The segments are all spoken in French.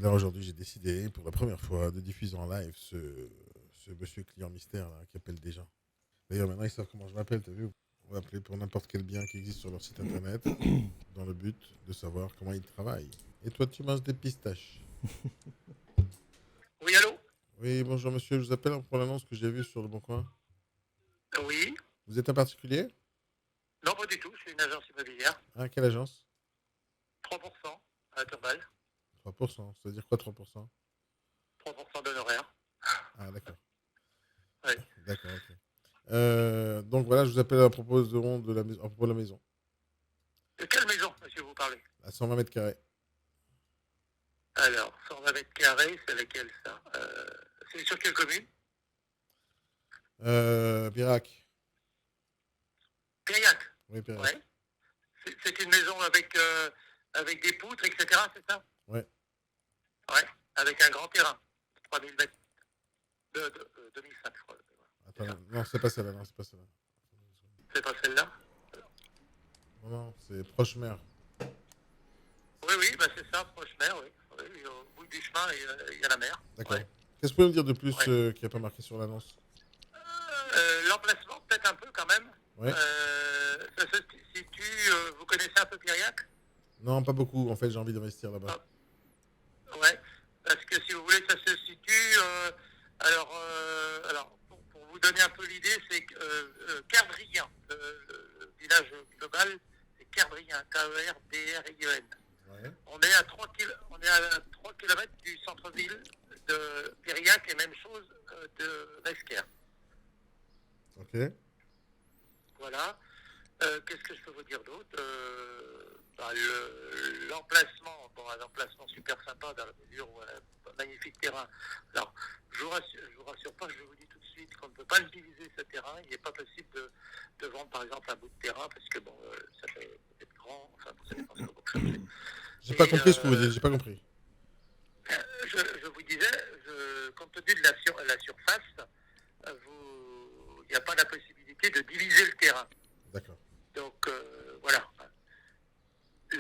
là, aujourd'hui, j'ai décidé, pour la première fois, de diffuser en live ce monsieur client mystère là, qui appelle des gens. D'ailleurs, maintenant, ils savent comment je m'appelle, t'as vu? On va appeler pour n'importe quel bien qui existe sur leur site internet, dans le but de savoir comment ils travaillent. Et toi, tu manges des pistaches. Oui, allô? Oui, bonjour monsieur, je vous appelle pour l'annonce que j'ai vue sur Le Bon Coin. Oui. Vous êtes un particulier? Non, pas du tout, je suis une agence immobilière. Ah, quelle agence? 3% à la Tombale, 3%. Ça veut dire quoi 3%? 3% d'honoraires. Ah, d'accord. Oui. D'accord, ok. Donc voilà, je vous appelle à propos de la maison, à propos de la maison. De quelle maison, monsieur, vous parlez? À 120 mètres carrés. Alors, 120 mètres carrés, c'est laquelle, ça? C'est sur quelle commune? Pirac. Périac. Oui, Pirac. Ouais. C'est une maison avec des poutres, etc., c'est ça? Ouais. Ouais. Avec un grand terrain. 3000 mètres. 2005, je crois. C'est Attends, ça. non, c'est pas celle-là, non, c'est pas celle-là. C'est pas celle-là? Non, non, c'est Proche-Mer. Oui, oui, bah c'est ça, proche mer, oui. Oui, au bout du chemin, il y a la mer. D'accord. Ouais. Qu'est-ce que vous pouvez me dire de plus Ouais. qui n'a pas marqué sur l'annonce? L'emplacement, peut-être un peu quand même. Ouais. Ça se situe, vous connaissez un peu Piriac? Non, pas beaucoup. En fait, j'ai envie d'investir là-bas. Ah, ouais, parce que si vous voulez, ça se situe. Alors pour vous donner un peu l'idée, c'est Kerdrien. Le village global, c'est Kerdrien, Kerdrien. Ouais. On est à 3 km du centre-ville de Piriac et même chose de Mesquer. Ok. Voilà. Qu'est-ce que je peux vous dire d'autre? L'emplacement, bon, un emplacement super sympa dans la mesure où un magnifique terrain. Alors, je vous rassure pas, je vous dis tout de suite qu'on ne peut pas le diviser ce terrain. Il n'est pas possible de vendre par exemple un bout de terrain parce que bon, ça fait peut-être grand, enfin, ça dépend ce que vous recherchez. J'ai pas Et compris ce que vous dites. J'ai pas compris. je vous disais, compte tenu de la surface, il n'y a pas la possibilité de diviser le terrain. D'accord. Donc voilà. Et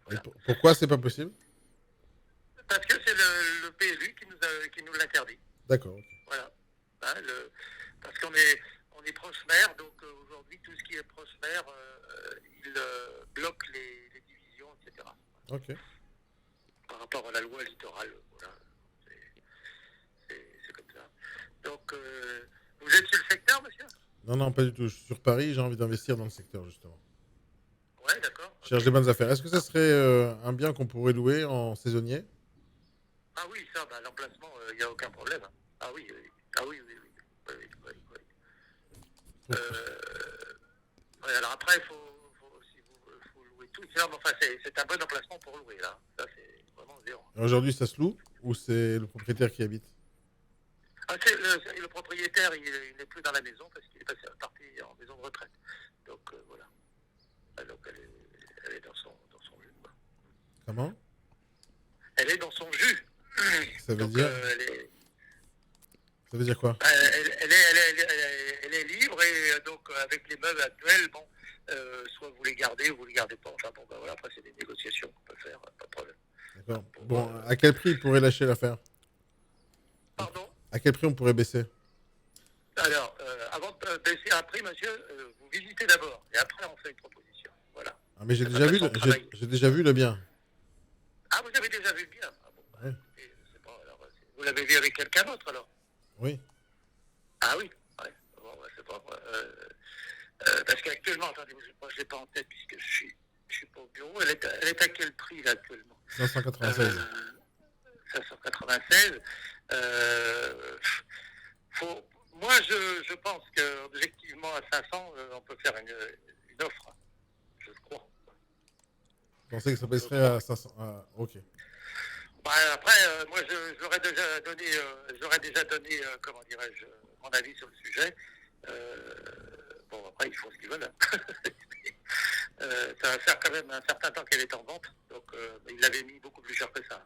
Voilà. pourquoi c'est pas possible? Parce que c'est le PLU qui nous l'interdit. D'accord. Ok. Voilà. Hein, parce qu'on est proche mer, donc aujourd'hui tout ce qui est proche mer, il bloque les divisions, etc. Ok. Par rapport à la loi littorale, voilà. C'est comme ça. Donc vous êtes sur le secteur, monsieur? Non, non, pas du tout. Je suis sur Paris. J'ai envie d'investir dans le secteur justement. Ouais, d'accord. Je cherche Ok. des bonnes affaires. Est-ce que ça serait un bien qu'on pourrait louer en saisonnier? Ah oui, ça, bah, l'emplacement, il n'y a aucun problème. Ah oui, oui. Ah oui, oui, oui. Oui, oui, oui, oui. Ouais, alors après, faut louer tout. Non, mais enfin, c'est un bon emplacement pour louer, là. Ça, c'est vraiment zéro. Aujourd'hui, ça se loue ou c'est le propriétaire qui habite? Ah, le propriétaire, il n'est plus dans la maison parce qu'il est parti en maison de retraite. Donc, voilà. Donc, elle est dans son jus, quoi. Comment? Elle est dans son jus. Ça veut Donc, dire Ça veut dire quoi? elle est libre et donc avec les meubles actuels, bon, soit vous les gardez ou vous les gardez pas. Enfin bon, ben voilà, après c'est des négociations qu'on peut faire, pas de problème. D'accord. Pour, Bon, à quel prix il pourrait lâcher l'affaire? pardon. À quel prix on pourrait baisser? Alors, avant de baisser un prix, monsieur, vous visitez d'abord et après on fait une proposition. Voilà. Ah, mais j'ai Ça déjà s'appelle vu, son travail. j'ai déjà vu le bien. Ah, vous avez déjà vu le bien. Ah bon, bah, Oui. écoutez, je sais pas. Alors, vous l'avez vu avec quelqu'un d'autre alors? Oui. Ah oui. Ouais. Bon, bah, c'est pas. Parce qu'actuellement, attendez, moi je l'ai pas en tête puisque je suis pas au bureau. Elle est à quel prix là actuellement? 596. 596. Moi je pense que objectivement à 500, on peut faire une offre, je crois. Vous pensez que ça Je baisserait crois. à 500? Ah, ok. Bah, après, moi j'aurais déjà donné, comment dirais-je, mon avis sur le sujet. Bon, après, ils font ce qu'ils veulent. Hein. Ça va faire quand même un certain temps qu'elle est en vente, donc il l'avait mis beaucoup plus cher que ça.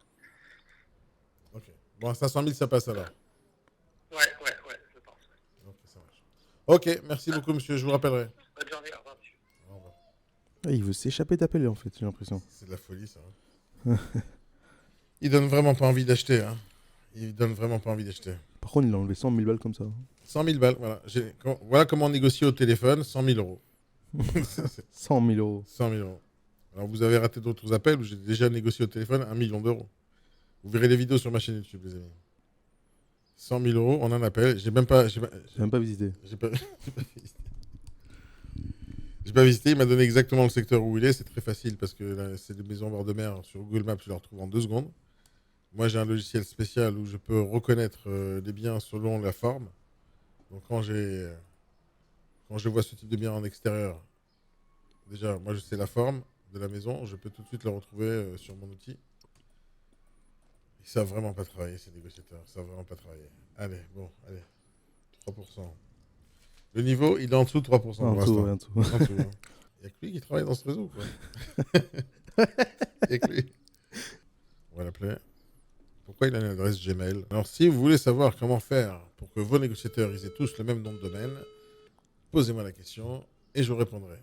Ok. Bon, à 500 000, ça passe alors. Ouais, je pense. Ouais. Ok, ça marche. Ok, merci Ah, beaucoup, monsieur. Je vous rappellerai. bonne journée, au revoir, monsieur. Au revoir. Ah, il veut s'échapper d'appeler en fait, j'ai l'impression. C'est de la folie, ça. Hein. Il donne vraiment pas envie d'acheter. Hein. Il donne vraiment pas envie d'acheter. Par contre, il a enlevé 100 000 balles comme ça. 100 000 balles, voilà. Voilà comment on négocie au téléphone, 100 000 euros. 100 000 euros. 100 000 euros. Alors vous avez raté d'autres appels où j'ai déjà négocié au téléphone 1 million d'euros. Vous verrez les vidéos sur ma chaîne YouTube, les amis. 100 000 euros en un appel. J'ai même pas visité. J'ai pas visité. J'ai pas visité. Il m'a donné exactement le secteur où il est. C'est très facile parce que là, c'est des maisons en bord de mer. Sur Google Maps, je les retrouve en 2 secondes. Moi, j'ai un logiciel spécial où je peux reconnaître les biens selon la forme. Donc, quand je vois ce type de bien en extérieur, déjà, moi, je sais la forme de la maison. Je peux tout de suite le retrouver sur mon outil. Ils savent vraiment pas travailler, ces négociateurs. Ils savent vraiment pas travailler. Allez. 3%. Le niveau, il est en dessous de 3% pour l'instant. En dessous. Il n'y a que lui qui travaille dans ce réseau, quoi. Il n'y a que lui. On va l'appeler. Pourquoi il a une adresse Gmail? Alors, si vous voulez savoir comment faire pour que vos négociateurs aient tous le même nom de domaine, posez-moi la question et je vous répondrai.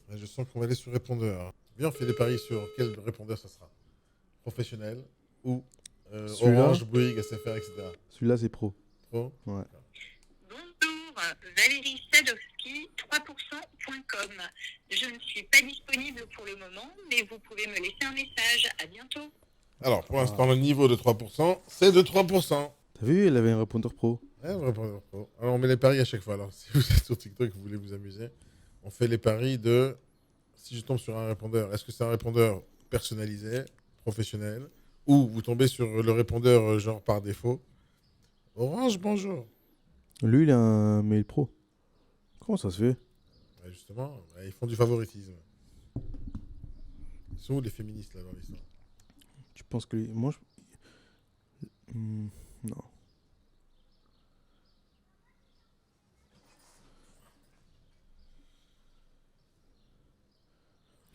Là, je sens qu'on va aller sur répondeur. Bien, on fait des paris sur quel répondeur ça sera. Professionnel ou Orange, Bouygues, SFR, etc. Celui-là, c'est pro. Pro? Ouais. Bonjour, Valérie Sadowski, 3%.com. Je ne suis pas disponible pour le moment, mais vous pouvez me laisser un message. À bientôt. Alors, pour l'instant, le niveau de 3%, c'est de 3%. T'as vu, elle avait un répondeur pro. Ouais, un répondeur pro. Alors, on met les paris à chaque fois. Alors, si vous êtes sur TikTok et que vous voulez vous amuser, on fait les paris de... Si je tombe sur un répondeur, est-ce que c'est un répondeur personnalisé, professionnel, ou vous tombez sur le répondeur genre par défaut? Orange, bonjour. Lui, il a un mail pro. Comment ça se fait? Ouais, justement, ils font du favoritisme. Ils sont où les féministes là dans l'histoire? Tu penses que... Moi, non.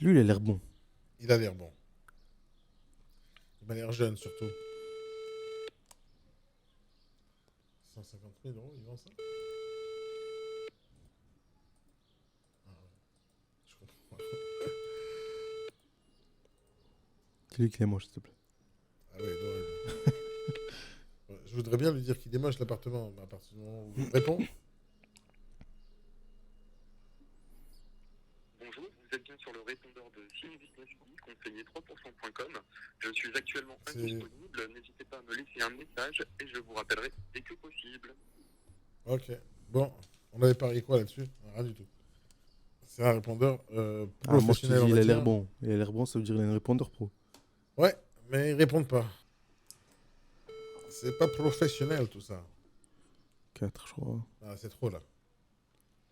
Lui, il a l'air bon. Il a l'air bon. Il a l'air jeune surtout. 150 000 euros, il vend ça? Ah ouais. Je comprends pas. C'est lui qui est moche, s'il te plaît. Ah ouais, non, ouais. Je voudrais bien lui dire qu'il est moche l'appartement, mais à partir du moment où il répond. Bonjour, vous êtes bien sur le répondeur de Business conseiller 3%.com. Je suis actuellement indisponible. N'hésitez pas à me laisser un message et je vous rappellerai dès que possible. Ok. Bon, on avait parié quoi là-dessus? Rien du tout. C'est un répondeur Moi, je te dis, professionnel. il a l'air bon. Il a l'air bon, ça veut dire qu'il a un répondeur pro. Ouais, mais ils répondent pas. C'est pas professionnel tout ça. 4, je crois. Ah, c'est trop là.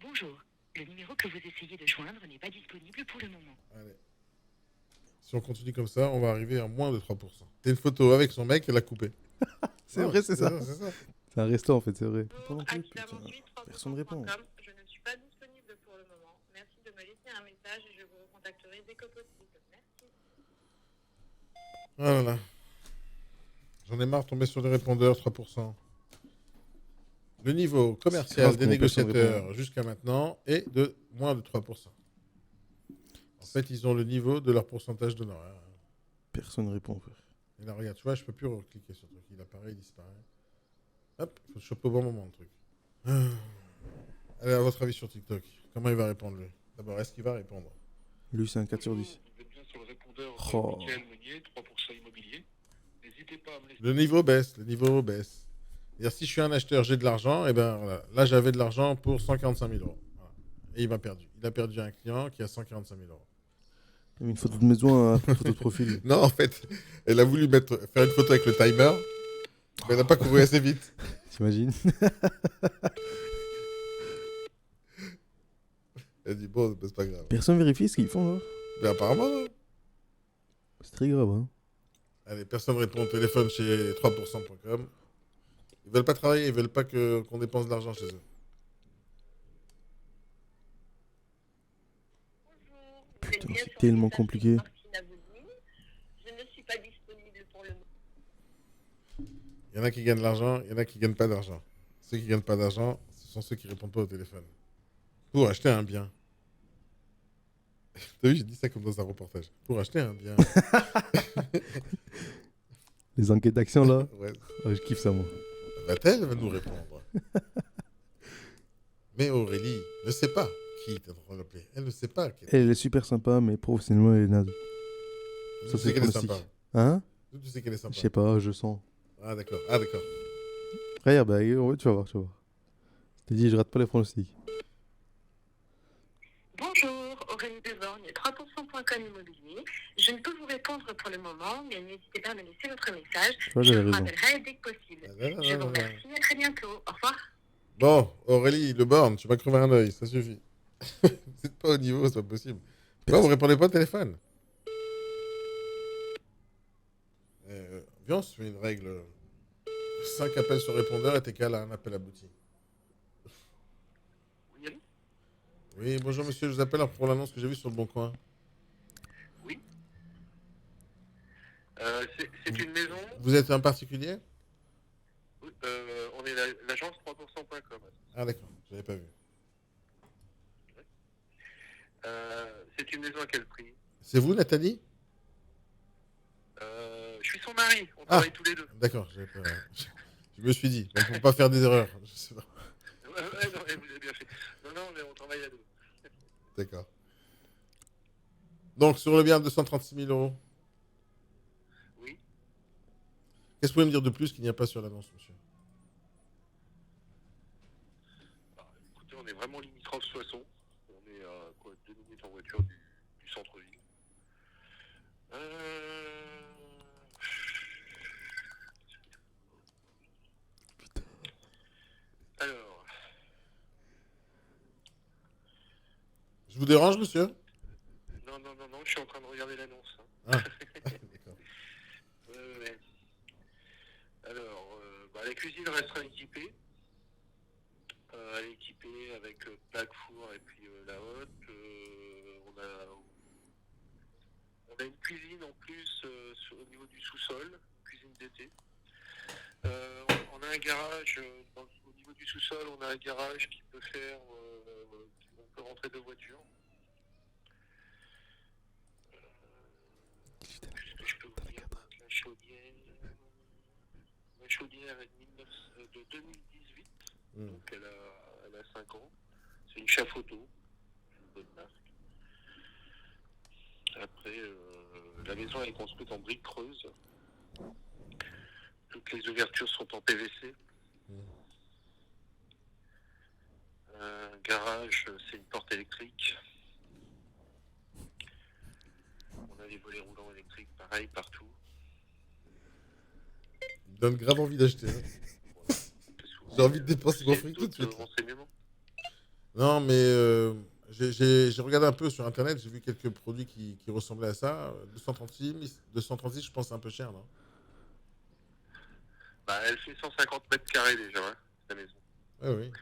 Bonjour, le numéro que vous essayez de joindre n'est pas disponible pour le moment. Allez. Si on continue comme ça, on va arriver à moins de 3%. C'est une photo avec son mec, elle a coupé. C'est vrai, c'est ça. C'est ça. C'est un resto, en fait, c'est vrai. Bonjour, Pas non plus, Axel putain. Avançuit, Personne ne répond. 3%.com. Je ne suis pas disponible pour le moment. Merci de me laisser un message et je vous recontacterai dès que possible. Merci. Oh là là. J'en ai marre de tomber sur les répondeurs 3%. Le niveau commercial grave des comment personne négociateurs répond. jusqu'à maintenant est de moins de 3%. En fait, ils ont le niveau de leur pourcentage d'honoraires. Personne ne répond, frère. Et là, regarde, tu vois, je peux plus recliquer sur le truc. Il apparaît, il disparaît. Hop, il faut choper au bon moment le truc. Allez, à votre avis sur TikTok, comment il va répondre lui? D'abord, est-ce qu'il va répondre? Lui, c'est un 4 sur 10. Vous êtes bien sur le répondeur Oh. de Michael Meunier, 3% immobilier. N'hésitez pas à me laisser... Le niveau baisse, le niveau baisse. C'est-à-dire, si je suis un acheteur, j'ai de l'argent, et ben voilà. Là, j'avais de l'argent pour 145 000 euros. Voilà. Et il m'a perdu. Il a perdu un client qui a 145 000 euros. Il y avait une photo de maison, une photo de profil. Non, en fait, elle a voulu faire une photo avec le timer, mais elle n'a pas couru assez vite. T'imagines? Elle a dit, bon, c'est pas grave. Personne vérifie ce qu'ils font, là. Mais apparemment, non. C'est très grave, hein. Allez, personne répond au téléphone chez 3%.com. Ils veulent pas travailler, ils veulent pas qu'on dépense de l'argent chez eux. Bonjour. Putain, Vous êtes bien c'est sur tellement le message compliqué. de Martine Aboudini. Je ne suis pas disponible pour le moment. Il y en a qui gagnent de l'argent, il y en a qui gagnent pas d'argent. Ceux qui gagnent pas d'argent, ce sont ceux qui répondent pas au téléphone. Pour acheter un bien. T'as vu, j'ai dit ça comme dans un reportage. Pour acheter un bien. Les enquêtes d'action, là. Ouais. Ouais, je kiffe ça, moi. Va-t-elle va nous répondre. Mais Aurélie ne sait pas qui est en train d'appeler. Elle ne sait pas. Elle est super sympa, mais professionnellement, elle est naze. Tu Ça, sais c'est qu'elle est pronostic. sympa. Hein? Tu sais qu'elle est sympa. Je sais pas, je sens. Ah d'accord. Ah d'accord. Regarde, bah, ouais, tu vas voir, tu vas voir. Je t'ai dit, je rate pas les pronostics. Bonjour, Aurélie Deborgne, 3%.com immobilier. Je ne peux vous répondre pour le moment, mais n'hésitez pas à me laisser votre message. vois, Je j'avais vous raison. rappellerai dès que possible. Je vous remercie, à très bientôt. Au revoir. Bon, Aurélie, le borne, tu m'as crevé un œil, ça suffit. Vous n'êtes pas au niveau, c'est pas possible. Pourquoi vous répondez pas au téléphone? Viens, on se fait une règle. 5 appels sur répondeur et t'es qu'à un appel abouti. Oui, allô? Oui, bonjour monsieur, je vous appelle pour l'annonce que j'ai vue sur le Bon Coin. Oui. C'est une maison. Vous êtes un particulier? Oui, on est l'agence 3%.com. Ah d'accord, je l'avais pas vu. C'est une maison à quel prix? C'est vous, Nathalie? Je suis son mari, on travaille tous les deux. D'accord, j'avais pas... je me suis dit, on ne peut pas faire des erreurs. Je sais pas. Ouais, non, vous avez bien fait. Non, mais on travaille à deux. D'accord. Donc, sur le bien, 236 000 euros. Oui. Qu'est-ce que vous pouvez me dire de plus qu'il n'y a pas sur l'annonce, monsieur? Écoutez, on est vraiment limitrophe Soissons. On est à 2 minutes en voiture du centre-ville. Alors, Je vous dérange, monsieur? non, je suis en train de regarder l'annonce. Ah, d'accord. Ouais. Alors, la cuisine restera équipée. Elle est équipée avec plaque, four et puis la hotte. On a une cuisine en plus au niveau du sous-sol, cuisine d'été. On a un garage, au niveau du sous-sol, on a un garage qui peut faire, on peut rentrer deux voitures. Qu'est-ce que je peux vous dire? La chaudière est de 2018, donc elle a 5 ans. C'est une Chafoto, une bonne marque. Après, la maison est construite en briques creuses. Toutes les ouvertures sont en PVC. Garage, c'est une porte électrique. On a des volets roulants électriques, pareil, partout. Il me donne grave envie d'acheter. Hein. J'ai envie de dépenser mon fric tout de suite. Non, mais j'ai regardé un peu sur Internet, j'ai vu quelques produits qui ressemblaient à ça. 236, je pense, c'est un peu cher, non? Bah, elle fait 150 mètres carrés déjà, hein, la maison. Ah oui.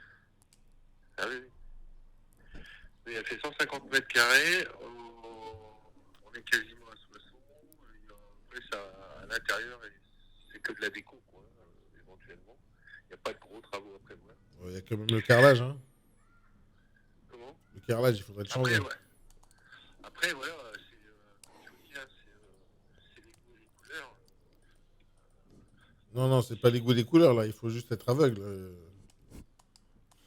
Ah oui. Mais elle fait 150 mètres carrés. On est quasiment à Soissons. Après, ça, à l'intérieur, c'est que de la déco, quoi, éventuellement. Il n'y a pas de gros travaux à prévoir. Il y a quand même le carrelage, hein. Comment? Le carrelage, il faudrait le changer. Après, voilà, comme je vous dis, hein, c'est les goûts et les couleurs. Non, c'est pas les goûts des couleurs, là. Il faut juste être aveugle.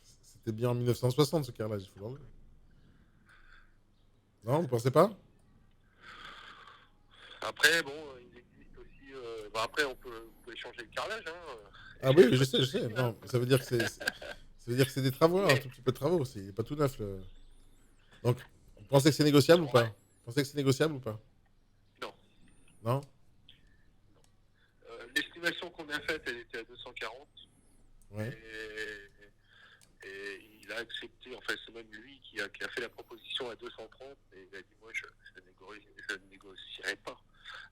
C'était bien en 1960, ce carrelage. Il faut l'enlever. Non, vous pensez pas? Après, bon, il existe aussi... après, vous pouvez changer le carrelage, hein. Ah oui, je sais. Non, ça veut dire que c'est des travaux, un tout petit peu de travaux. C'est pas tout neuf. Donc, vous pensez que c'est négociable ou pas? Vous pensez que c'est négociable ou pas? Non. Non? L'estimation qu'on a faite, elle était à 240. Ouais. Et il a accepté, enfin c'est même lui qui a fait la proposition à 230, et il a dit moi je ne négocierai pas.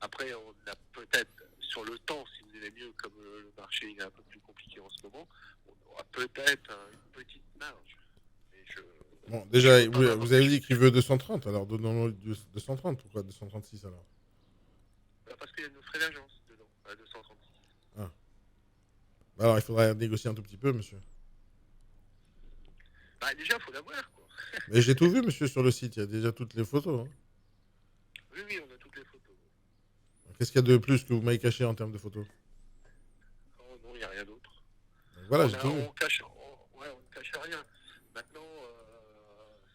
Après on a peut-être sur le temps, si vous allez mieux, comme le marché est un peu plus compliqué en ce moment, on aura peut-être une petite marge. Bon, déjà, vous avez dit qu'il veut 230, alors donnons-le 230. Pourquoi 236 alors? Parce qu'il y a nos frais d'agence dedans, à 236. Ah. Alors il faudrait négocier un tout petit peu, monsieur. Bah, déjà, il faut l'avoir, quoi. Mais j'ai tout vu, monsieur, sur le site. Il y a déjà toutes les photos. Hein. Oui, on a toutes les photos. Il Qu'est-ce qu'il y a de plus que vous m'avez caché en termes de photos? Oh, non, il n'y a rien d'autre. Donc voilà, j'ai tout vu. On ne cache rien. Maintenant,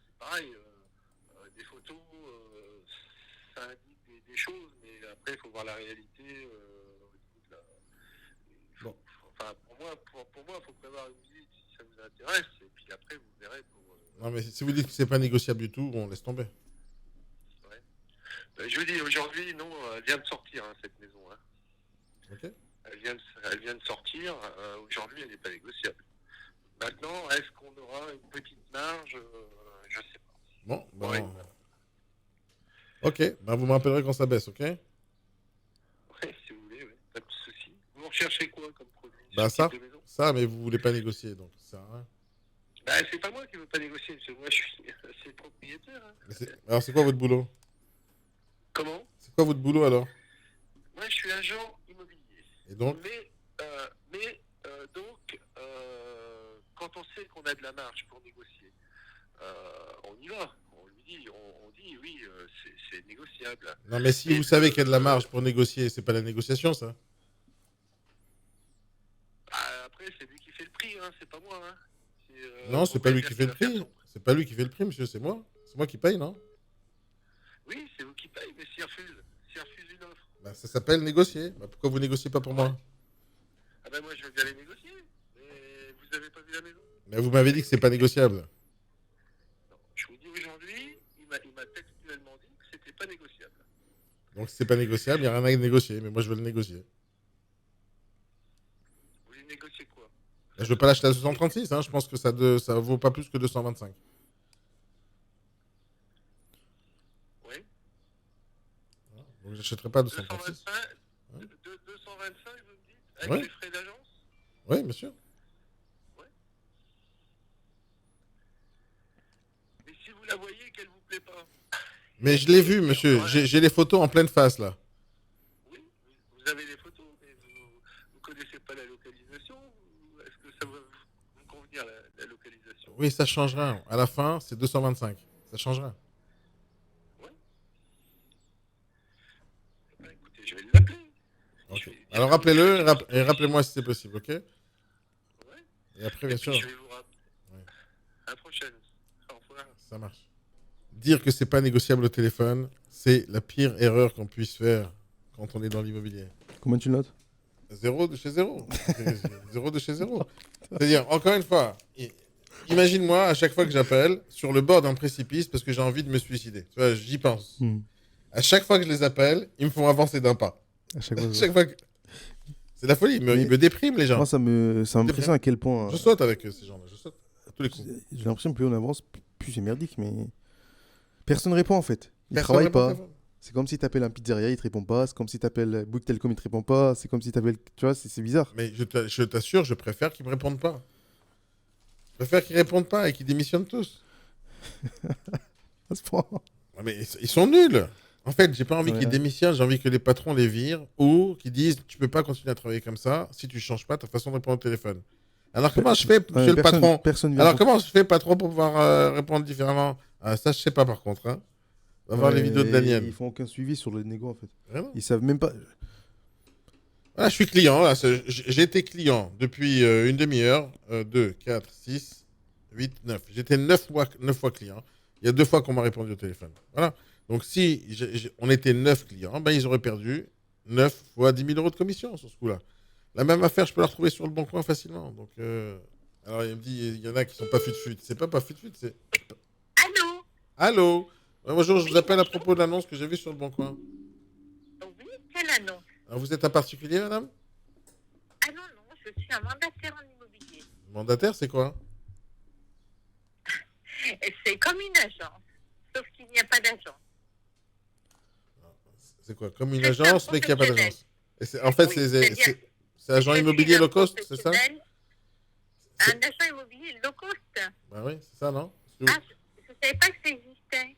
c'est pareil, des photos, ça indique des choses, mais après, il faut voir la réalité. Bon. Enfin, pour moi, il faut prévoir une visite si ça vous intéresse, et puis après, vous verrez pour... Non, mais si vous dites que c'est pas négociable du tout, on laisse tomber. Je vous dis, aujourd'hui, non, elle vient de sortir, hein, cette maison. Hein. Ok. Elle vient de sortir. Aujourd'hui, elle n'est pas négociable. Maintenant, est-ce qu'on aura une petite marge? Je ne sais pas. Bon, ben, Ouais. Ok, ben vous me rappellerez quand ça baisse, ok? Oui, si vous voulez, pas de souci. Vous recherchez quoi comme produit? Bah Ce ça, type de maison? ça, mais vous voulez pas négocier, donc ça sert à rien. Bah, c'est pas moi qui veux pas négocier, c'est moi, c'est le propriétaire. Hein. Alors c'est quoi votre boulot? Comment? C'est quoi votre boulot alors? Moi, je suis agent immobilier. Et donc? Donc, quand on sait qu'on a de la marge pour négocier, on y va. On dit oui, c'est négociable. Non, mais si vous savez qu'il y a de la marge pour négocier, c'est pas la négociation, ça? Après, c'est lui qui fait le prix, hein, c'est pas moi. Hein. Non, c'est pas lui qui fait le prix. C'est pas lui qui fait le prix, monsieur, c'est moi. C'est moi qui paye, non? Oui, c'est vous qui payez, mais s'il refuse une offre. Bah, ça s'appelle négocier. Bah, pourquoi vous négociez pas pour moi? Ah ben moi, je veux bien les négocier, mais vous avez pas vu la maison? Mais vous m'avez dit que c'est pas négociable. Non, je vous dis aujourd'hui, il m'a textuellement dit que c'était pas négociable. Donc si c'est pas négociable, il n'y a rien à négocier, mais moi je veux le négocier. Vous voulez négocier quoi? Là, je veux pas l'acheter à 236, hein, je pense que ça vaut pas plus que 225. Oui. Donc j'achèterai pas 236. 225, vous me dites? Avec Ouais. les frais d'agence? Oui, bien sûr. Mais si vous la voyez qu'elle vous plaît pas? Mais je l'ai vu, monsieur. J'ai les photos en pleine face, là. Oui, vous avez les photos, mais vous connaissez pas la localisation? Ou est-ce que ça va vous convenir, la localisation? Oui, ça changera. À la fin, c'est 225. Ça changera. Ben, écoutez, je vais l'appeler. Ok. Alors rappelez-le et rappelez-moi si c'est possible, ok? Ouais. Et après, bien sûr, Je vais vous rappeler. Ouais. À la prochaine. Au revoir. ça marche. Dire que c'est pas négociable au téléphone, c'est la pire erreur qu'on puisse faire quand on est dans l'immobilier. Combien tu le notes? Zéro de chez zéro. Zéro de chez zéro. C'est-à-dire, encore une fois, imagine-moi à chaque fois que j'appelle sur le bord d'un précipice parce que j'ai envie de me suicider. Tu vois, j'y pense. À chaque fois que je les appelle, ils me font avancer d'un pas. À chaque fois. Chaque fois que... C'est la folie, ils me dépriment les gens. Moi, ça m'impressionne à quel point. Je saute avec ces gens-là, je saute à tous les coups. J'ai l'impression que plus on avance, plus c'est merdique, mais personne ne répond en fait. Ils Personne travaillent répond au pas. téléphone. C'est comme si t'appelles un pizzeria, il te répond pas. C'est comme si t'appelles Bouygues Telecom, il te répond pas. C'est comme si t'appelles. Tu vois, c'est bizarre. Mais je t'assure, je préfère qu'ils me répondent pas. Je préfère qu'ils répondent pas et qu'ils démissionnent tous. À ce point. Ah, mais ils sont nuls. En fait, j'ai pas envie Ouais. qu'ils démissionnent, j'ai envie que les patrons les virent ou qu'ils disent tu peux pas continuer à travailler comme ça si tu changes pas ta façon de répondre au téléphone. Alors comment je fais, monsieur le patron? Personne vient Alors pour- comment je fais, patron, pour pouvoir répondre différemment? Ça, je sais pas par contre. Hein. On va voir les vidéos de Daniel. Ils font aucun suivi sur le négo en fait. Vraiment. Ils savent même pas. Ah, je suis client. Là, j'ai été client depuis une demi-heure. 2, 4, 6, 8, 9. J'étais 9 fois client. Il y a 2 fois qu'on m'a répondu au téléphone. Voilà. Donc si on était 9 clients, ben, ils auraient perdu 9 fois 10 000 euros de commission sur ce coup-là. La même affaire, je peux la retrouver sur le bon coin facilement. Donc, alors il me dit, il y en a qui sont pas fut-fut. C'est pas fut-fut, c'est... Allô? Allô? Bonjour, je vous appelle à propos de l'annonce que j'ai vue sur le bon coin. Oui, quelle annonce? Alors, vous êtes un particulier, madame? Ah non, non, je suis un mandataire en immobilier. Mandataire, c'est quoi? C'est comme une agence, sauf qu'il n'y a pas d'agence. C'est quoi? Comme une C'est un agence, mais qu'il n'y a pas professionnel. d'agence. Et en fait, Oui, c'est agent immobilier low cost, c'est ça? Un agent immobilier low cost. Bah oui, c'est ça, non? Ah, je ne savais pas que ça existait.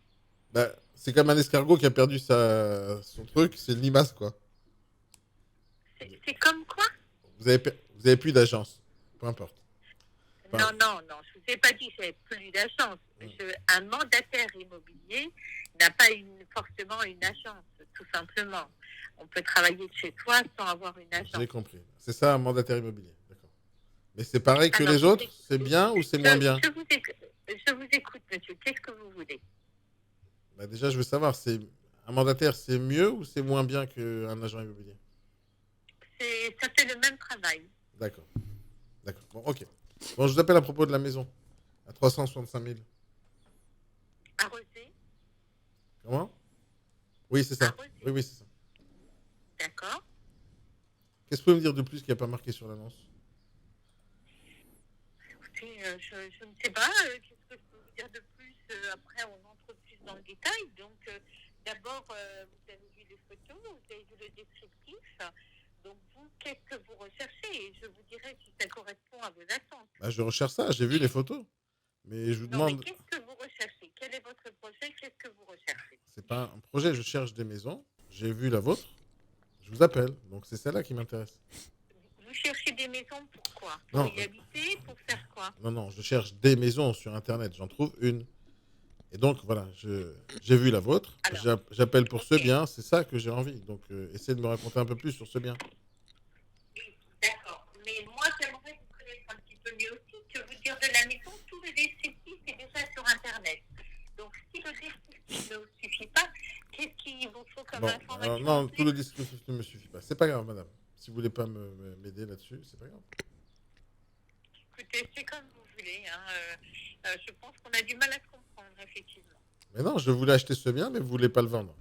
Bah, c'est comme un escargot qui a perdu son truc, c'est une limace, quoi. C'est comme quoi? Vous avez plus d'agence, peu importe. Enfin, Non, je vous vous ai pas dit que j'avais plus d'agence. Un mandataire immobilier n'a pas forcément une agence, tout simplement. On peut travailler de chez toi sans avoir une agence. J'ai compris. C'est ça un mandataire immobilier. D'accord. Mais c'est pareil que Alors, les autres? C'est bien ou c'est moins bien? Je vous écoute, monsieur. Qu'est-ce que vous voulez? Bah déjà, je veux savoir, un mandataire, c'est mieux ou c'est moins bien qu'un agent immobilier? Ça fait le même travail. D'accord. D'accord. Bon, ok. Bon, je vous appelle à propos de la maison. À 365 000. Arrosé. Comment? Oui, c'est ça. Arrosé. Oui, oui, c'est ça. D'accord. Qu'est-ce que vous pouvez me dire de plus qui n'a pas marqué sur l'annonce? Écoutez, je ne sais pas. Qu'est-ce que je peux vous dire de plus? Après, on entre plus dans le détail. Donc, d'abord, vous avez vu les photos, vous avez vu le descriptif. Donc, vous, qu'est-ce que vous recherchez? Et je vous dirai si ça correspond à vos attentes. Bah, je recherche ça, j'ai vu les photos. Mais je vous Non, mais demande... qu'est-ce que vous recherchez? Quel est votre projet? Qu'est-ce que vous recherchez? C'est pas un projet, je cherche des maisons. J'ai vu la vôtre. Je vous appelle. Donc, c'est celle-là qui m'intéresse. Vous cherchez des maisons pour quoi? Non. Pour y habiter? Pour faire quoi? Non, non, je cherche des maisons sur Internet. J'en trouve une. Et donc, voilà, j'ai vu la vôtre. Alors, J'appelle pour ce ok. bien. C'est ça que j'ai envie. Donc, essayez de me raconter un peu plus sur ce bien. Oui, d'accord. Mais moi, j'aimerais vous connaître un petit peu mieux aussi, que vous dire de la maison. Tout le descriptif est déjà sur Internet. Donc, si le descriptif ne vous suffit pas, qu'est-ce qu'il vous faut comme Bon, information? non, tout le descriptif ne me suffit pas. C'est pas grave, madame. Si vous voulez pas m'aider là-dessus, c'est pas grave. Écoutez, c'est comme vous voulez. Je pense qu'on a du mal à se comprendre, effectivement. Mais non, je voulais acheter ce bien, mais vous voulez pas le vendre.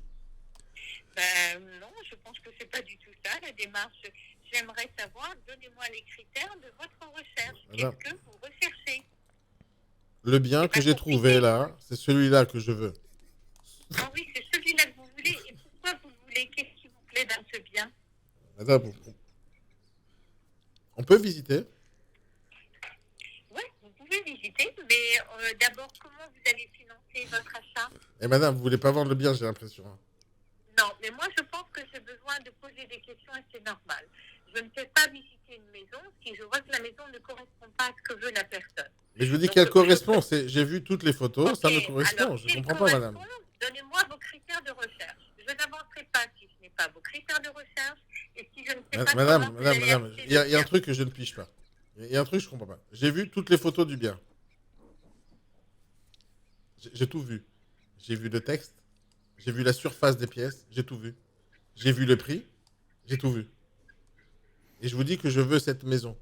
Ben non, je pense que c'est pas du tout ça, la démarche. J'aimerais savoir, donnez-moi les critères de votre recherche. Madame. Qu'est-ce que vous recherchez? Le bien que j'ai trouvé là, c'est celui-là que je veux. Ah oui, c'est celui-là que vous voulez. Et pourquoi vous le voulez? Qu'est-ce qui vous plaît dans ce bien? Madame, on peut visiter? Oui, vous pouvez visiter, mais d'abord, comment vous allez financer votre achat? Et madame, vous voulez pas vendre le bien, j'ai l'impression. Hein. Non, mais moi, je pense que j'ai besoin de poser des questions et c'est normal. Je ne fais pas visiter une maison si je vois que la maison ne correspond pas à ce que veut la personne. Mais je vous dis Donc, qu'elle correspond. J'ai vu toutes les photos, ça Ok, me correspond. alors, Je s'il comprends pas, madame. correspond, donnez-moi vos critères de recherche. Je n'avancerai pas si ce n'est pas vos critères de recherche et si je ne sais pas Madame, comment vous allez madame, acheter il y a le un bien. truc que je ne pige pas. Il y a un truc que je comprends pas. J'ai vu toutes les photos du bien. J'ai tout vu. J'ai vu le texte. J'ai vu la surface des pièces. J'ai tout vu. J'ai vu le prix. J'ai tout vu. Et je vous dis que je veux cette maison.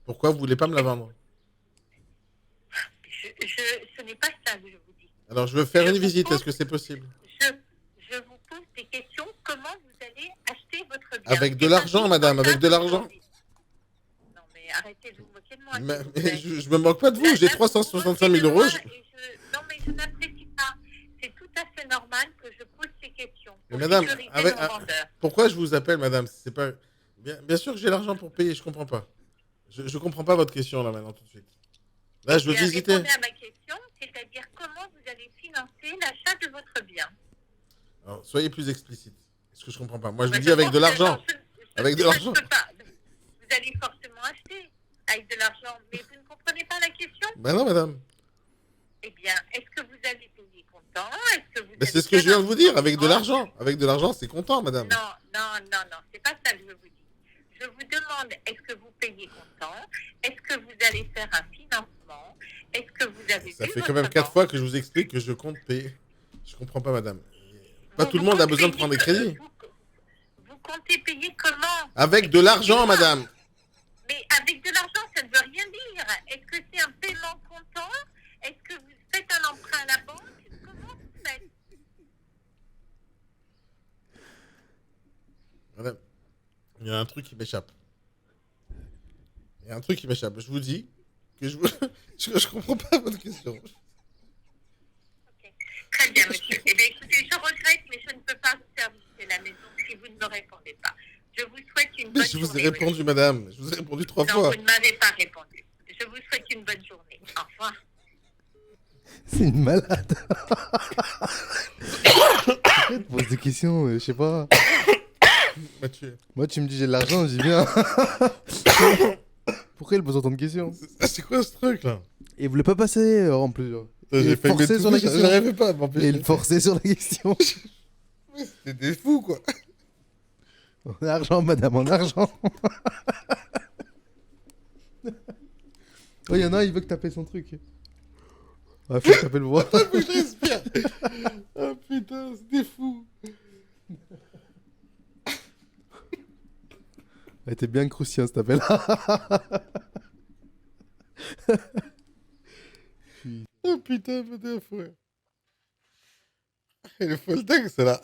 Pourquoi vous voulez pas me la vendre? Ce n'est pas ça que je vous dis. Alors, je veux faire Je une vous visite. pose- Est-ce que c'est possible? Je vous pose des questions. Comment vous allez acheter votre bien? Avec de C'est l'argent, pas madame, avec de ça l'argent. aujourd'hui. Non, mais arrêtez de vous moquer de moi. Mais, s'il vous plaît. je me moque pas de vous. J'ai Là, 365 vous 000 euros. moquez de moi Non, mais je n'apprécie pas. C'est tout à fait normal que je pose ces questions. Pour Mais madame, sécuriser avec- mon vendeur. Pourquoi je vous appelle, madame? C'est pas... bien sûr que j'ai l'argent pour payer. Je comprends pas. Je comprends pas votre question là maintenant tout de suite. Là, je veux Bien, visiter. répondez à ma question, c'est-à-dire comment vous allez financer l'achat de votre bien. Alors, soyez plus explicite. Parce que je comprends pas. Moi, je Ben, vous dis avec pense de que l'argent. non, Avec de je ne l'argent. peux pas. Vous allez forcément acheter avec de l'argent, mais vous ne comprenez pas la question. Ben non, madame. Eh bien, est-ce que vous allez payer comptant? Est-ce que vous Mais allez c'est ce que je faire viens de vous dire. Avec de un l'argent. Avec de l'argent, c'est content, madame. Non, c'est pas ça que je vous dis. Je vous demande, est-ce que vous payez comptant? Est-ce que vous allez faire un financement? Est-ce que vous avez Ça vu fait quand votre même 4 banque? fois que je vous explique que je compte payer. Je comprends pas, madame. Pas Vous- tout le vous monde a comptez besoin de payer prendre des que- crédits. Vous comptez payer comment? Avec de l'argent, Excusez-moi. madame. Mais avec de l'argent, ça ne veut rien dire. Est-ce que c'est un paiement comptant? Est-ce que vous faites un emprunt à la banque? Comment vous faites? Madame, il y a un truc qui m'échappe. Il y a un truc qui m'échappe. Je vous dis que je comprends pas votre question. Très bien, monsieur. Eh bien, écoutez, je regrette, mais je ne peux pas vous faire visiter la maison si vous ne me répondez pas. Je vous souhaite une Mais bonne je vous ai journée. répondu, monsieur. madame. Je vous ai répondu 3 Non, fois. vous ne m'avez pas répondu. Je vous souhaite une bonne journée. Au revoir. C'est une malade. Pourquoi tu poses des questions, je sais pas. Mathieu. Moi, tu me dis j'ai de l'argent, je dis bien. Pourquoi il pose autant de questions? C'est quoi ce truc là? Et il voulait pas passer en plus. J'ai Il failli forçait mettre sur la tout, question. j'arrivais pas à Et m'empêcher. il forçait sur la question. C'était des fous, quoi. En argent, madame, en argent. Oh, il y en a un, il veut que taper son truc. Ah, faut taper le bois. Faut que je respire. Oh putain, c'était fou. Elle était bien croustillant, cet appel. Oh putain, putain, fou. Et le full tag, c'est là.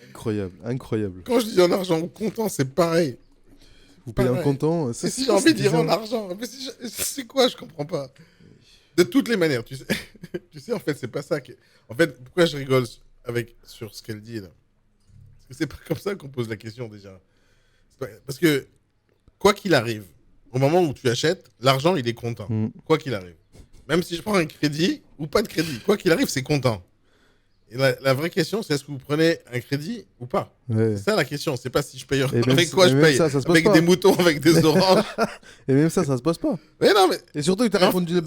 Incroyable, incroyable. Quand je dis en argent ou comptant, c'est pareil. Vous payez en pareil. comptant. C'est si j'ai envie de dire en argent. Mais c'est quoi, je comprends pas. De toutes les manières, tu sais. Tu sais, en fait, c'est pas ça. En fait, pourquoi je rigole sur ce qu'elle dit, là? Parce que c'est pas comme ça qu'on pose la question, déjà. Parce que, quoi qu'il arrive, au moment où tu achètes, l'argent, il est comptant. Quoi qu'il arrive. Même si je prends un crédit ou pas de crédit, quoi qu'il arrive, c'est comptant. Et la vraie question, c'est est-ce que vous prenez un crédit ou pas? Ouais. C'est ça la question. C'est pas si je paye. Et même Avec ça- quoi et je même paye? ça se pose Avec pas. des moutons, avec des oranges. Et même ça se pose pas. Mais non, mais. Et surtout que t'as Non, répondu.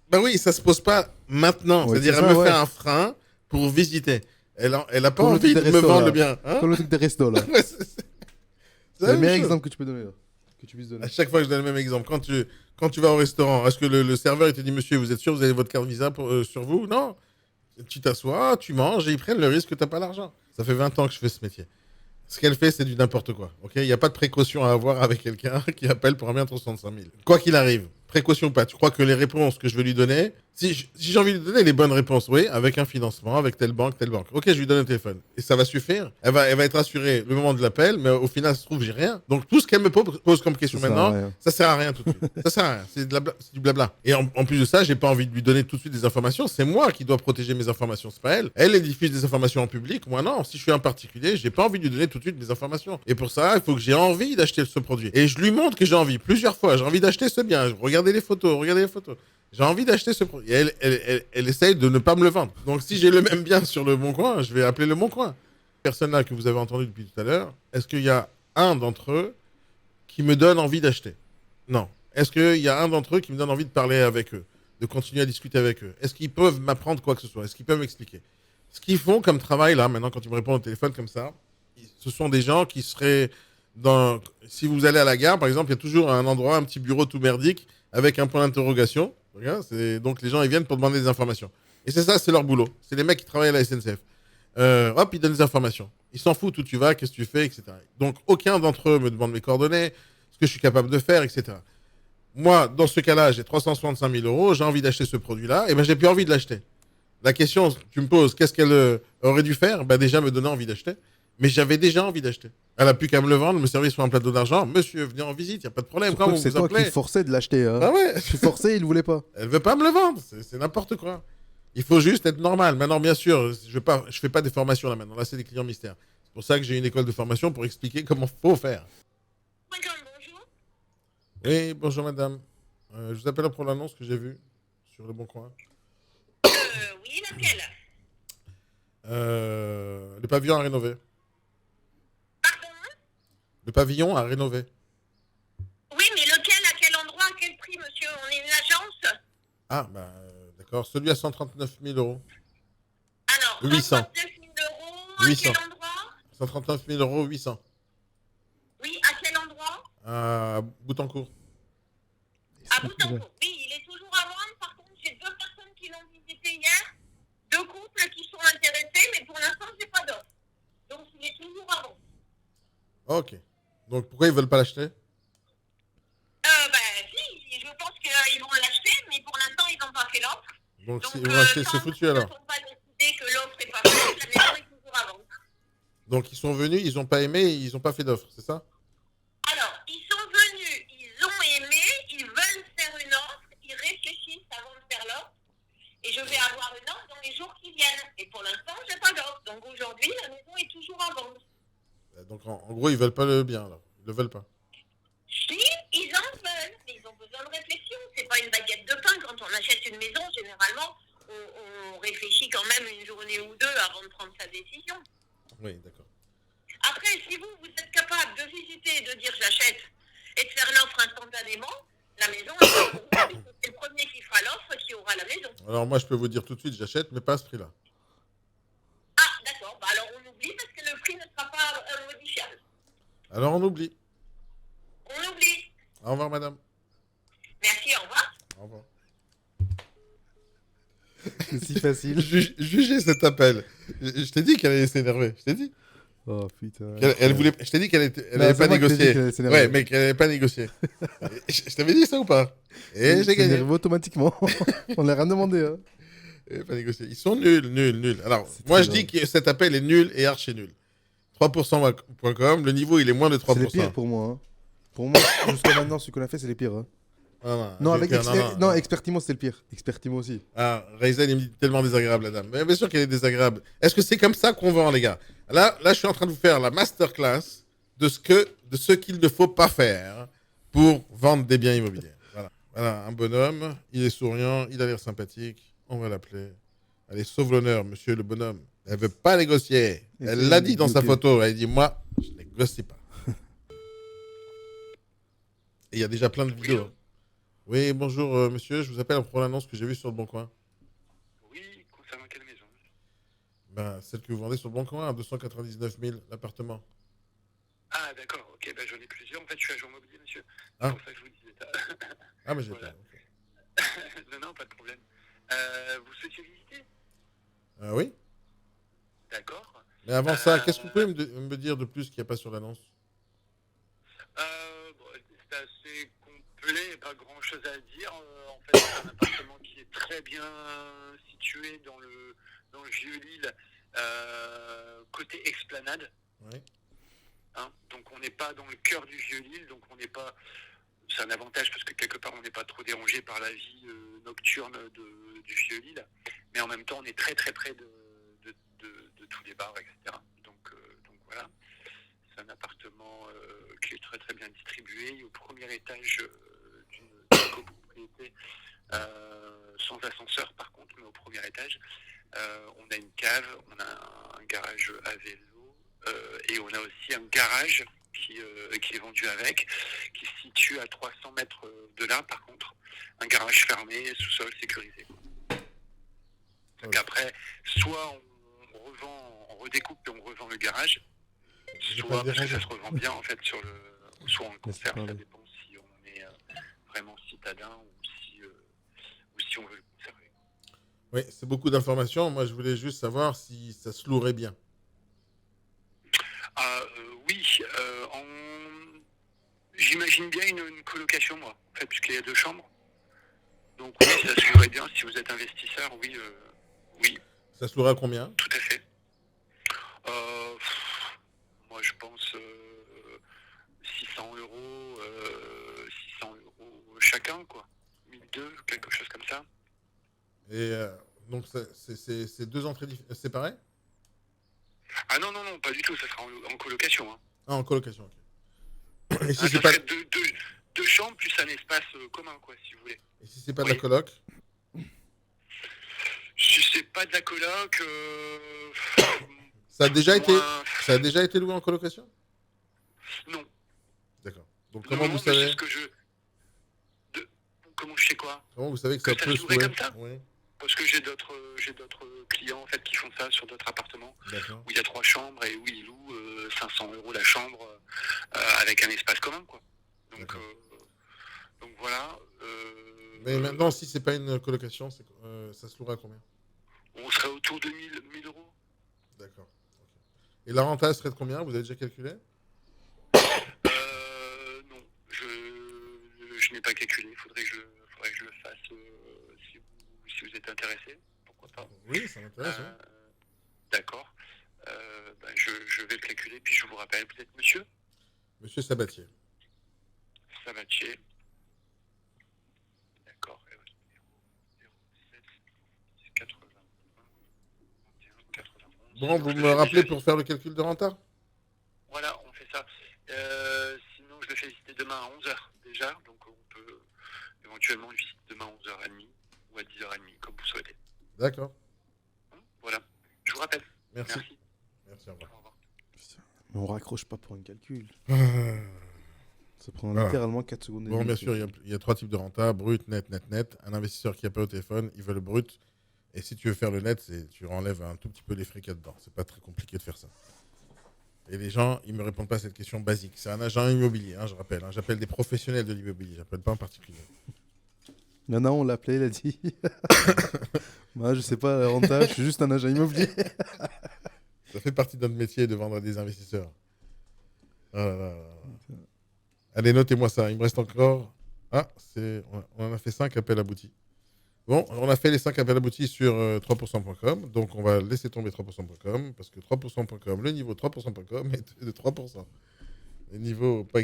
Bah oui, ça se pose pas maintenant. Ouais, C'est-à-dire, c'est elle ça, me fait ouais. un frein pour visiter. Elle a pas Comme le envie truc de des me restos, vendre là. le bien. Hein. Comme le truc des restos, là. Ouais, c'est C'est la le même meilleur chose. exemple que tu peux donner, là. Que tu puisses donner. À chaque fois, je donne le même exemple. Quand tu vas au restaurant, est-ce que le serveur il te dit, monsieur, vous êtes sûr, vous avez votre carte Visa sur vous? Non. Tu t'assois, tu manges et ils prennent le risque que tu n'as pas l'argent. Ça fait 20 ans que je fais ce métier. Ce qu'elle fait, c'est du n'importe quoi. Il n'y a pas de précaution à avoir avec quelqu'un qui appelle pour un bien de 65 000. Quoi qu'il arrive, précaution ou pas, tu crois que les réponses que je vais lui donner, si j'ai envie de lui donner les bonnes réponses, oui, avec un financement, avec telle banque. Ok, je lui donne un téléphone. Et ça va suffire. Elle va être rassurée le moment de l'appel, mais au final, ça se trouve, j'ai rien. Donc tout ce qu'elle me pose comme question Ça sert à maintenant, rien. ça sert à rien tout de suite. Ça sert à rien. C'est du blabla. Et en plus de ça, j'ai pas envie de lui donner tout de suite des informations. C'est moi qui dois protéger mes informations. C'est pas elle. Elle diffuse des informations en public. Moi, non. Si je suis un particulier, j'ai pas envie de lui donner tout de suite des informations. Et pour ça, il faut que j'ai envie d'acheter ce produit. Et je lui montre que j'ai envie plusieurs fois. J'ai envie d'acheter ce bien. Regardez les photos. J'ai envie d'acheter ce produit. Et elle essaye de ne pas me le vendre. Donc, si j'ai le même bien sur le Bon Coin, je vais appeler le Bon Coin. Personne là que vous avez entendu depuis tout à l'heure, est-ce qu'il y a un d'entre eux qui me donne envie d'acheter? Non. Est-ce qu'il y a un d'entre eux qui me donne envie de parler avec eux, de continuer à discuter avec eux? Est-ce qu'ils peuvent m'apprendre quoi que ce soit? Est-ce qu'ils peuvent m'expliquer? Ce qu'ils font comme travail là, maintenant, quand ils me répondent au téléphone comme ça, ce sont des gens qui seraient dans... Si vous allez à la gare, par exemple, il y a toujours un endroit, un petit bureau tout merdique avec un point d'interrogation. Donc les gens, ils viennent pour demander des informations. Et c'est ça, c'est leur boulot. C'est les mecs qui travaillent à la SNCF. Hop, ils donnent des informations. Ils s'en foutent où tu vas, qu'est-ce que tu fais, etc. Donc aucun d'entre eux me demande mes coordonnées, ce que je suis capable de faire, etc. Moi, dans ce cas-là, j'ai 365 000 euros, j'ai envie d'acheter ce produit-là, et ben j'ai plus envie de l'acheter. La question, tu me poses, qu'est-ce qu'elle aurait dû faire? Ben déjà me donner envie d'acheter. Mais j'avais déjà envie d'acheter. Elle a plus qu'à me le vendre, me servir sur un plateau d'argent. Monsieur, venez en visite, il n'y a pas de problème. Surtout Quand que vous c'est vous toi qui appelez. forçais de l'acheter. Hein. Ah ouais. Tu forçais, il ne voulait pas. Elle veut pas me le vendre. C'est n'importe quoi. Il faut juste être normal. Maintenant, bien sûr, je fais pas des formations là maintenant. Là, c'est des clients mystères. C'est pour ça que j'ai une école de formation pour expliquer comment faut faire. Madame, bonjour. Oui, bonjour madame. Je vous appelle pour l'annonce que j'ai vue sur le Bon Coin. Oui, laquelle? Le pavillon à rénover. Pardon? Le pavillon à rénover. Oui, mais lequel? À quel endroit? À quel prix, monsieur? On est une agence? Ah, bah, d'accord. Celui à 139 000 euros. Alors, 800. 139 000 euros, 800. à quel endroit? 139 000 euros, 800. Oui, à quel endroit? À Boutancourt. À Boutancourt. Oui, il est toujours à vendre. Par contre, j'ai 2 personnes qui l'ont visité hier. 2 couples qui sont intéressés, mais pour l'instant, je n'ai pas d'offre. Donc, il est toujours à vendre. Ok. Donc, pourquoi ils veulent pas l'acheter? Si, je pense qu'ils vont l'acheter, mais pour l'instant, ils n'ont pas fait l'offre. Donc, Donc, si ils vont acheter, c'est foutu alors. Ils ne sont pas décidés que l'offre n'est pas faite, la maison est toujours à vendre. Donc, ils sont venus, ils n'ont pas aimé, ils n'ont pas fait d'offre, c'est ça? Alors, ils sont venus, ils ont aimé, ils veulent faire une offre, ils réfléchissent avant de faire l'offre. Et je vais avoir une offre dans les jours qui viennent. Et pour l'instant, je n'ai pas d'offre. Donc aujourd'hui, la maison est toujours à vendre. Donc, en gros, ils veulent pas le bien, alors. Ils le veulent pas. Si, ils en veulent, mais ils ont besoin de réflexion. C'est pas une baguette de pain. Quand on achète une maison, généralement, on réfléchit quand même une journée ou 2 avant de prendre sa décision. Oui, d'accord. Après, si vous êtes capable de visiter et de dire j'achète et de faire l'offre instantanément, la maison, c'est le premier qui fera Alors moi, je peux vous dire tout de suite, j'achète, mais pas à ce prix-là. Ah, d'accord. Bah, alors on oublie parce que le prix ne sera pas modifiable. Alors on oublie. On oublie. Au revoir, madame. Merci, au revoir. Au revoir. C'est si facile. Jugez cet appel. Je t'ai dit qu'elle allait s'énerver. Je t'ai dit. Oh putain. Elle voulait. Je t'ai dit qu'elle Non, n'allait c'est pas moi qui t'ai dit négocier. qu'elle allait s'énerver. Ouais, mais qu'elle n'allait pas négocier. Je t'avais dit ça ou pas? Et j'ai gagné. énervé automatiquement. On l'a rien demandé. Hein. Elle pas négocié. Ils sont nuls. Alors, C'est moi, très je dis grave. que cet appel est nul et archi nul. 3%.com, le niveau, il est moins de 3%. C'est les pires pour moi. Hein. Pour moi, jusqu'à maintenant, celui qu'on a fait, c'est les pires. Hein. Non, avec non, Expertimo, c'était le pire. Expertimo aussi. Ah, Raizen, il me dit tellement désagréable, la dame. Mais bien sûr qu'elle est désagréable. Est-ce que c'est comme ça qu'on vend, les gars? Là, je suis en train de vous faire la masterclass de ce qu'il ne faut pas faire pour vendre des biens immobiliers. Voilà, un bonhomme, il est souriant, il a l'air sympathique. On va l'appeler. Allez, sauve l'honneur, monsieur le bonhomme. Elle veut pas négocier. Elle l'a dit dans sa photo. Elle dit, moi, je négocie pas. Et il y a déjà plein de vidéos. Oui, bonjour monsieur, je vous appelle pour l'annonce que j'ai vue sur le Bon Coin. Oui, concernant quelle maison? Ben, celle que vous vendez sur le Bon Coin, à 299 000 l'appartement. Ah, d'accord, ok, bah, j'en ai plusieurs. En fait, je suis agent immobilier, monsieur. C'est Ah. pour ça que je vous disais ça. Ah, mais j'ai Voilà. pas. Okay. Non, pas de problème. Vous souhaitiez visiter? Oui. D'accord. Mais avant ça, qu'est-ce que vous pouvez me dire de plus qu'il n'y a pas sur l'annonce? Bon, c'est assez complet, pas grand-chose à dire. En fait, c'est un appartement qui est très bien situé dans le Vieux-Lille, côté Esplanade. Oui. Hein, donc on n'est pas dans le cœur du Vieux-Lille, donc on n'est pas. C'est un avantage parce que quelque part on n'est pas trop dérangé par la vie nocturne du Vieux-Lille, mais en même temps on est très très près de tous les bars, etc. Donc voilà, c'est un appartement qui est très très bien distribué, au premier étage d'une copropriété, sans ascenseur par contre, mais au premier étage, on a une cave, on a un garage à vélo, et on a aussi un garage qui est vendu avec, qui se situe à 300 mètres de là, par contre, un garage fermé, sous-sol sécurisé. Donc après, soit on redécoupe et on revend le garage, soit parce que ça se revend bien en fait soit on le conserve, ça dépend si on est vraiment citadin ou si on veut le conserver. Oui, c'est beaucoup d'informations. Moi, je voulais juste savoir si ça se louerait bien. Oui, j'imagine bien une colocation, moi, en fait, puisqu'il y a 2 chambres. Donc oui, ça se louerait bien si vous êtes investisseur, oui. Ça se louerait à combien? Tout à fait. Moi, je pense 600 euros, 600 euros chacun, quoi. 1002, quelque chose comme ça. Et donc, c'est 2 entrées séparées? Ah non, pas du tout, ça sera en colocation. Hein. Ah, en colocation, ok. Et si Ça c'est pas... serait deux chambres plus un espace commun, quoi, si vous voulez. Et si c'est pas de la coloc? Si c'est pas de la coloc... Ça a déjà été loué en colocation? Non. D'accord. Donc comment vous savez? Comment je sais quoi? Comment vous savez que ça peut se louer comme ça? Oui. Parce que j'ai d'autres clients en fait qui font ça sur d'autres appartements où il y a 3 chambres et où ils louent 500 euros la chambre avec un espace commun, quoi. Donc voilà. Mais maintenant, si c'est pas une colocation, ça se louera à combien? On serait autour de 1000 euros. D'accord. Okay. Et la renta serait de combien? Vous avez déjà calculé? Non, je n'ai pas calculé. Il faudrait que je le fasse si vous êtes intéressé. Pourquoi pas? Oui, ça m'intéresse. D'accord. Je vais le calculer, puis je vous rappelle. Vous êtes monsieur? Monsieur Sabatier. Sabatier. D'accord. 07 81 91. Bon, vous me rappelez pour faire le calcul de renta? Voilà, on fait ça. Sinon, je le fais visiter demain à 11h déjà, donc on peut éventuellement le visiter demain à 11h30 ou à 10h30, comme vous souhaitez. D'accord. Voilà, je vous rappelle. Merci, au revoir. Au revoir. Mais on raccroche pas pour un calcul. Ça prend littéralement 4 secondes. Bon, bien sûr, il y a 3 types de renta, brut, net. Un investisseur qui a pas au téléphone, il veut le brut. Et si tu veux faire le net, tu enlèves un tout petit peu les frais qu'il y a dedans. C'est pas très compliqué de faire ça. Et les gens, ils me répondent pas à cette question basique. C'est un agent immobilier, je rappelle. J'appelle des professionnels de l'immobilier, j'appelle pas un particulier. Non, on l'a appelé, il a dit. Moi, je sais pas, renta, je suis juste un agent immobilier. Ça fait partie de notre métier de vendre à des investisseurs. Allez, notez-moi ça. Il me reste encore. On en a fait 5 appels aboutis. Bon, on a fait les 5 appels aboutis sur 3%.com. Donc, on va laisser tomber 3%.com parce que 3%.com, le niveau 3%.com est de 3%. Le niveau pas